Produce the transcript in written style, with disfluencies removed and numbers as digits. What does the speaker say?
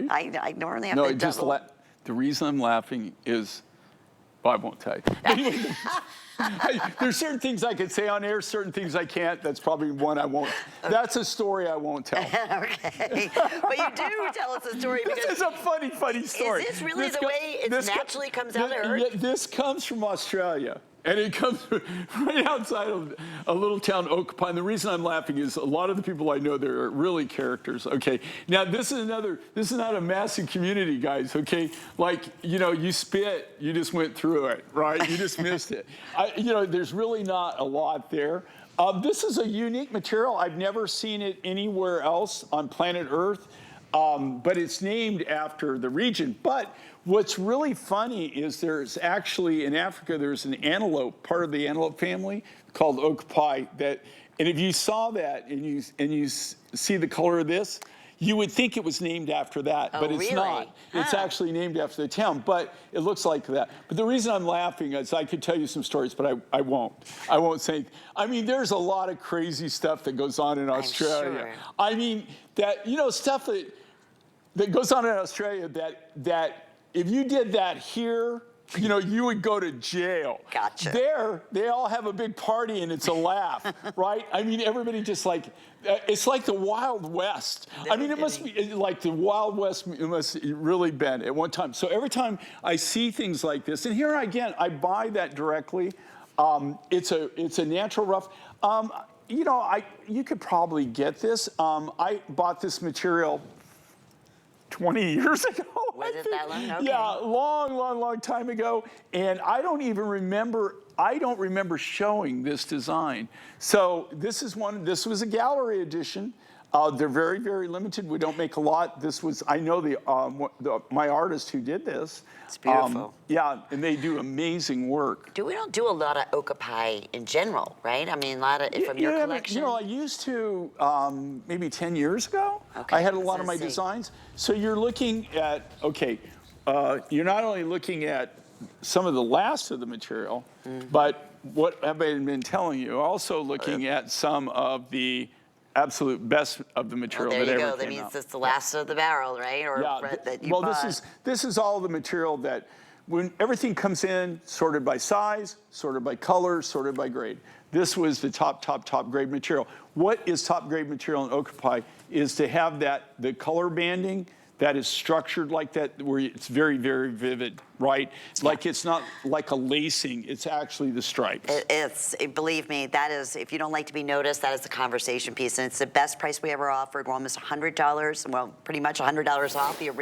I normally have No, to just double. the reason I'm laughing is, well, I won't tell you. Anyway, there's certain things I could say on air, certain things I can't. That's probably one I won't. That's a story I won't tell. Okay, but you do tell us a story because This is a funny story. Is this really the way it naturally comes out of Earth? Yeah, this comes from Australia. And it comes right outside of a little town, Okapi. And the reason I'm laughing is a lot of the people I know there are really characters. Okay, now this is not a massive community, guys. Okay, like you spit, you just went through it, right? You just missed it. There's really not a lot there. This is a unique material. I've never seen it anywhere else on planet Earth, but it's named after the region. But what's really funny is there's actually, in Africa, there's an antelope, part of the antelope family, called Okapi, and if you saw that and you see the color of this, you would think it was named after that, but it's really? not. It's actually named after the town, but it looks like that. But the reason I'm laughing is I could tell you some stories, but I won't. I won't say. I mean, there's a lot of crazy stuff that goes on in Australia. Sure. I mean, stuff that goes on in Australia that if you did that here, you would go to jail. Gotcha. There, they all have a big party and it's a laugh, right? I mean, everybody just it's like the Wild West. I mean, it must be like the Wild West. It must really been at one time. So every time I see things like this, and here again, I buy that directly. It's a natural rough. You could probably get this. I bought this material 20 years ago. Was it that long? Okay. Yeah, long time ago. And I don't remember showing this design. So this was a gallery edition. They're very, very limited. We don't make a lot. I know my artist who did this. It's beautiful. Yeah, and they do amazing work. We don't do a lot of Okapi in general, right? I mean, a lot of from your collection. I used to maybe 10 years ago. Okay, I had a lot of my designs. So you're looking at, you're not only looking at some of the last of the material, but what have I been telling you? Also looking at some of the absolute best of the material that ever came out. That means it's the last of the barrel, right? Or that you bought. This is all the material that when everything comes in, sorted by size, sorted by color, sorted by grade. This was the top grade material. What is top grade material in Okapi is to have the color banding that is structured like that, where it's very, very vivid, right? Like it's not like a lacing, it's actually the stripes. Believe me, that is, if you don't like to be noticed, that is the conversation piece. And it's the best price we ever offered. We're almost $100, well, pretty much $100 off the original.